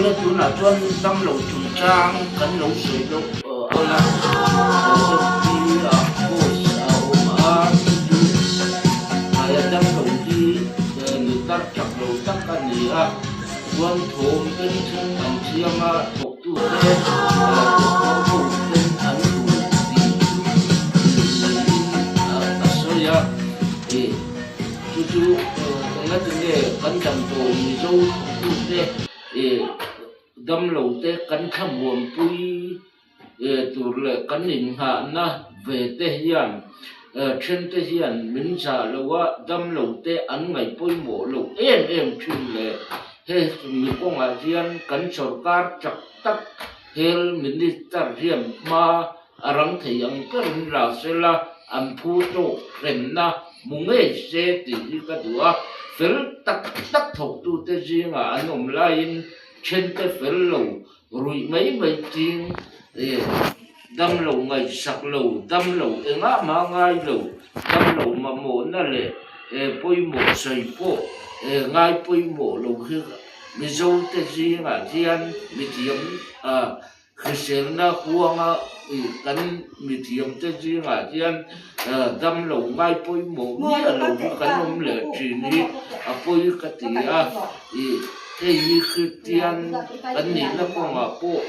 là chú là chuan tâm lẩu chủ trang cắn lẩu sủi lẩu ở là trong khi cô mà ai đang lẩu đi người ta chặt lẩu tất cả gì chuan thốn bên trên bằng chiang thuộc tu thế có bộ bên ăn thủ thì soi thì chú cái này cắn đầm tổ dâu tu thế đâm lẩu tê cắn thăm buồn pui tụt lệ cắn hình hạ na về tê hiền trên tê hiền mình giả lẩu á đâm lẩu tê ăn ngày pui mổ lẩu em chun lệ he mình có ngà riêng cắn sọt cát chặt tắc he mình đi tar riêng mà răng thấy ăn cái là sẽ là ăn phu tô rèn na mùng ấy sẽ thì cái đó phèn tắc thọc tu tê riêng anh ông lại trên cái phèn lẩu rồi mấy tiếng đâm lẩu ngày sặc lẩu đâm lẩu ngã mà ngay lẩu đâm lẩu mà muốn là lệ bôi mổ sấy po ngay bôi mổ lẩu khi mình dâu tê riêng riêng mình tiêm khi xem na huang cắn mình tiêm tê riêng riêng đâm lẩu ngay bôi mổ nghĩa lẩu cắn ông lệ chỉ đi bôi cái tí thế khi tiền cắn nhỉ nó có ngà po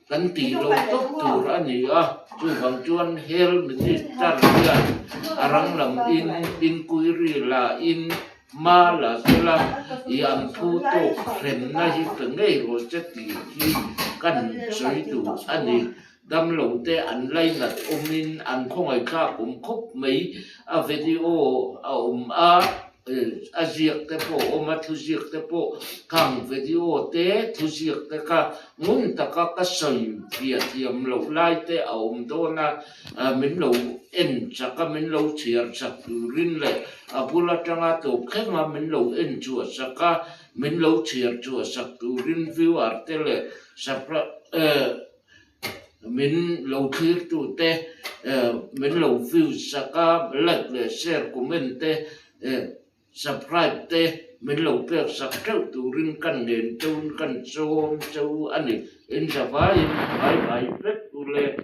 cắn tí lẩu tốt từ ra nhỉ chú bằng chuan hel mình đi tar riêng răng làm in quy ri là in mà là thế là ăn phu tô rèn na hi từng ngày rồi chết thì cần sấy đủ anh đi đâm lẩu tê ăn lấy là in ăn không ai khác cũng khúc mấy video diệt tê po mà thu diệt tê po càng video tê thu diệt tê cả muốn ta cả sấy việt tiệm lẩu lai tê đó na mình lẩu en chắc cả mình lẩu chiar chắc rin lệ bula tranga to khek ma mình lẩu en chua chắc cả mình lẩu chiar chua chắc rin view tê lệ sapra mình lẩu chiar tu tê mình lẩu view chắc cả like lệ share comment tê subscribe tê mình lẩu bẹc sắc trâu tu rin căn nền trâu căn châu anh ấy in sa vai bye bye rất tu lệ